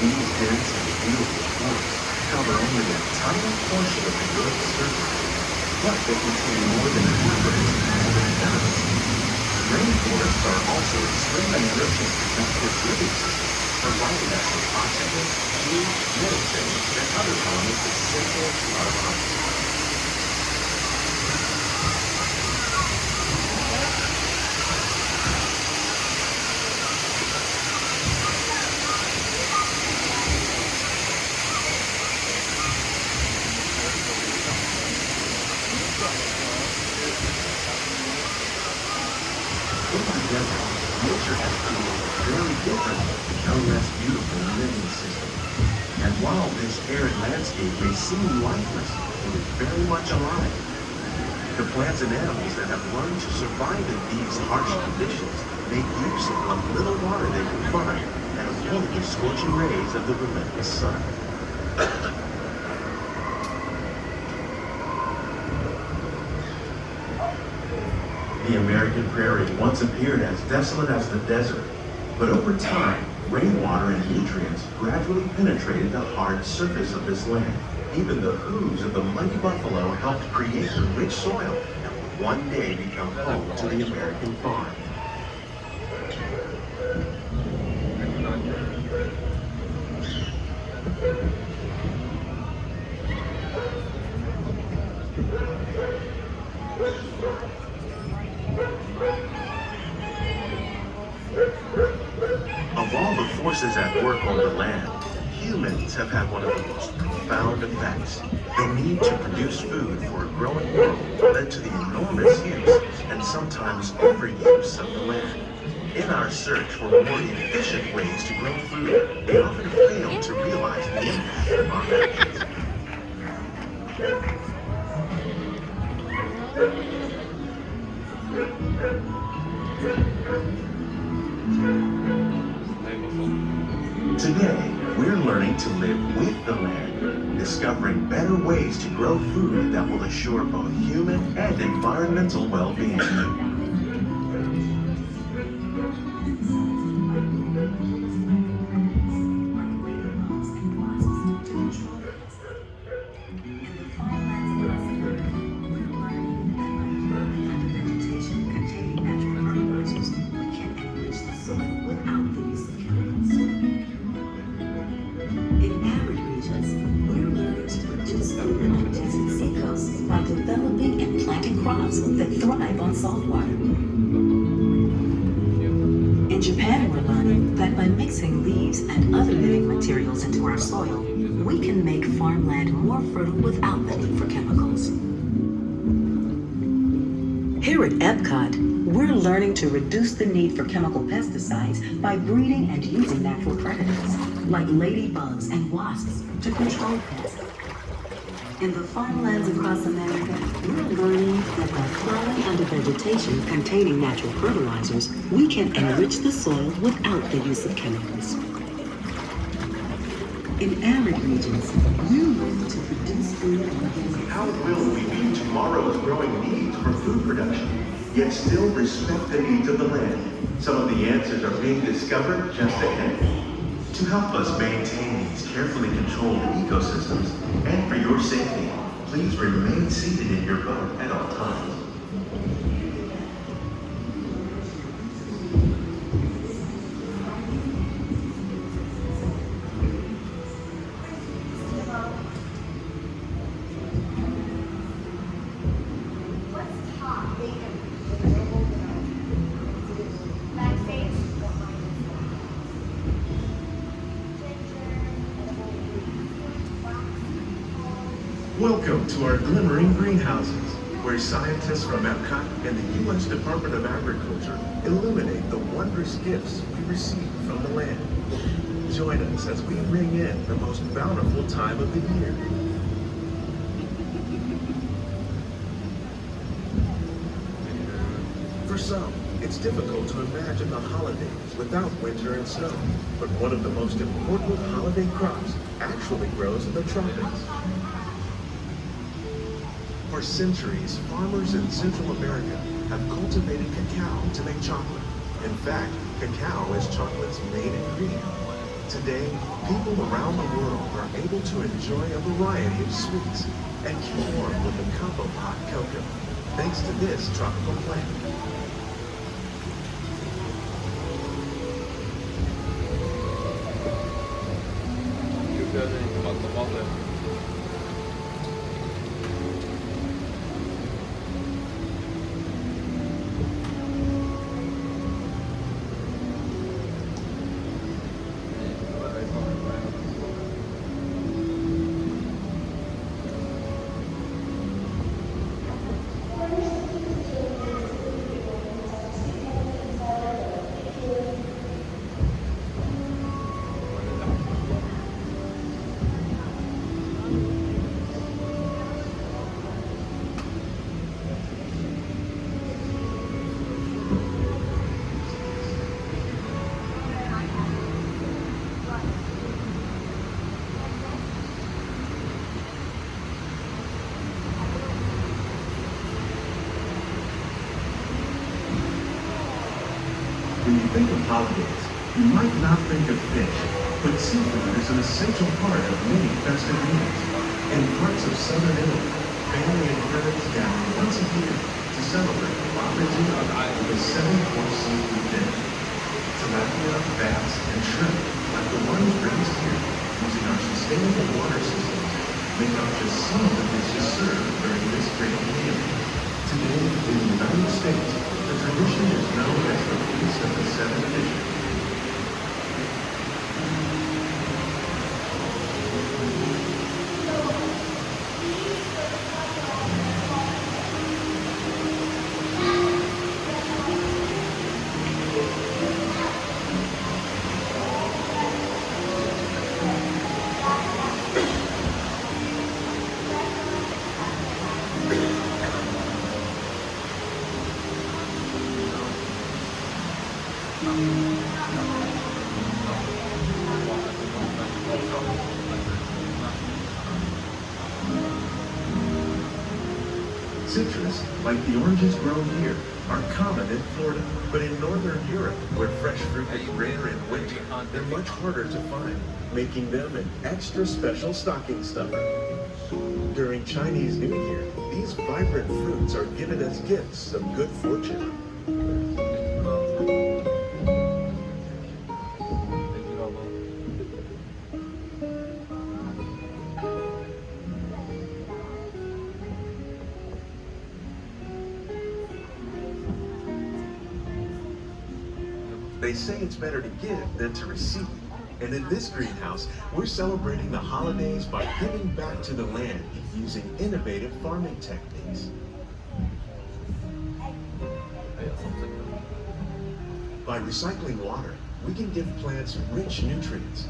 These dense and beautiful forests cover only a tiny portion of the Earth's surface, but they contain more than half of its inhabited earth. Rainforests are also extremely enriching to Earth's living system, providing us with oxygen, food, medicine, and other elements essential to our lives. Nature has created a very different, no less beautiful living system. And while this arid landscape may seem lifeless, it is very much alive. The plants and animals that have learned to survive in these harsh conditions make use of what little water they can find and avoid the scorching rays of the relentless sun. The American prairie once appeared as desolate as the desert, but over time, rainwater and nutrients gradually penetrated the hard surface of this land. Even the hooves of the mighty buffalo helped create the rich soil that would one day become home to the American farm. Of all the forces at work on the land, humans have had one of the most profound effects. The need to produce food for a growing world led to the enormous use and sometimes overuse of the land. In our search for more efficient ways to grow food, we often fail to realize the impact of our actions. Today, we're learning to live with the land, discovering better ways to grow food that will assure both human and environmental well-being. That thrive on salt water. In Japan, we're learning that by mixing leaves and other living materials into our soil, we can make farmland more fertile without the need for chemicals. Here at Epcot, we're learning to reduce the need for chemical pesticides by breeding and using natural predators, like ladybugs and wasps, to control pests. In the farmlands across America, we're learning that by plowing under vegetation containing natural fertilizers, we can enrich the soil without the use of chemicals. In arid regions, we're learning to produce food. How will we meet tomorrow's growing needs for food production, yet still respect the needs of the land? Some of the answers are being discovered just ahead. To help us maintain these carefully controlled ecosystems, and for your safety, please remain seated in your boat at all times. Welcome to our glimmering greenhouses, where scientists from Epcot and the U.S. Department of Agriculture illuminate the wondrous gifts we receive from the land. Join us as we ring in the most bountiful time of the year. For some, it's difficult to imagine the holidays without winter and snow, but one of the most important holiday crops actually grows in the tropics. For centuries, farmers in Central America have cultivated cacao to make chocolate. In fact, cacao is chocolate's main ingredient. Today, people around the world are able to enjoy a variety of sweets and keep warm with a cup of hot cocoa, thanks to this tropical plant. When you think of holidays, you might not think of fish, but seafood is an essential part of many festive meals. In parts of southern Italy, family and friends gather once a year to celebrate Ridepov with a 7-course seafood dinner. Tilapia, bass, and shrimp, like the ones raised here using our sustainable water systems, make up just some of the dishes served during this great meal. Today, in the United States, the tradition is known as the Feast of the Seven Fishes. Citrus, like the oranges grown here, are common in Florida, but in northern Europe, where fresh fruit is rare in winter, they're much harder to find, making them an extra special stocking stuffer. During Chinese New Year, these vibrant fruits are given as gifts of good fortune. They say it's better to give than to receive. And in this greenhouse, we're celebrating the holidays by giving back to the land using innovative farming techniques. By recycling water, we can give plants rich nutrients.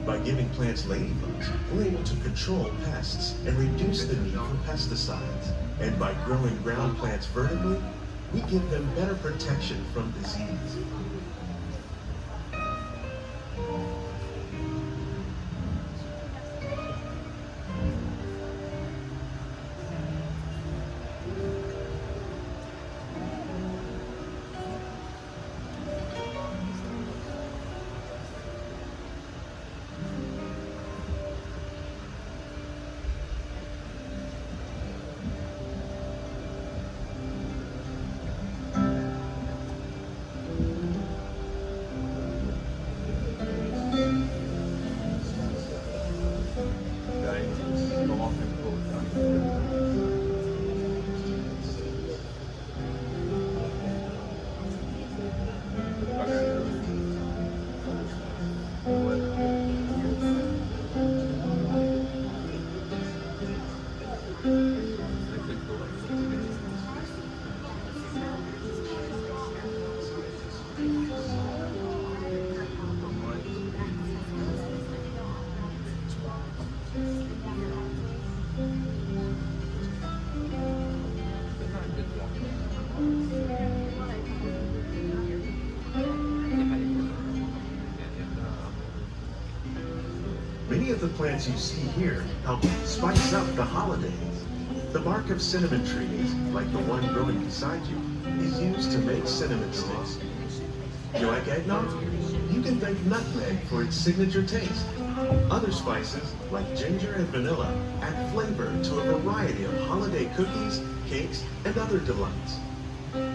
By giving plants ladybugs, we're able to control pests and reduce the need for pesticides. And by growing ground plants vertically, we give them better protection from disease. Many of the plants you see here help spice up the holidays. The bark of cinnamon trees, like the one growing beside you, is used to make cinnamon sticks. You like eggnog? you can thank nutmeg for its signature taste. Other spices, like ginger and vanilla, add flavor to a variety of holiday cookies, cakes, and other delights.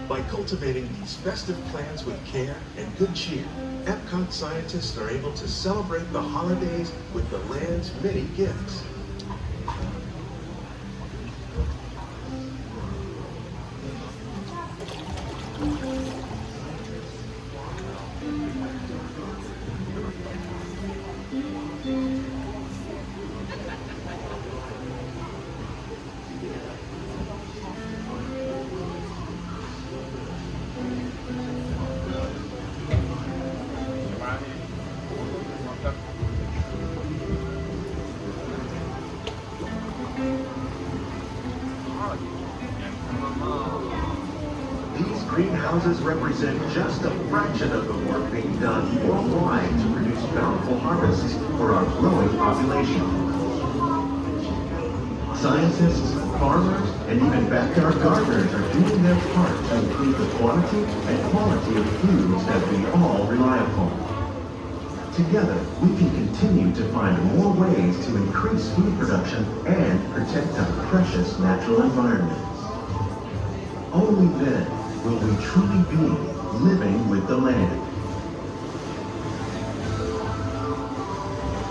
By cultivating these festive plants with care and good cheer, Epcot scientists are able to celebrate the holidays with the land's many gifts. These greenhouses represent just a fraction of the work being done worldwide to produce bountiful harvests for our growing population. Scientists, farmers, and even backyard gardeners are doing their part to improve the quantity and quality of foods that we all rely upon. Together, we can continue to find more ways to increase food production and protect our precious natural environment. Only then will we truly be living with the land.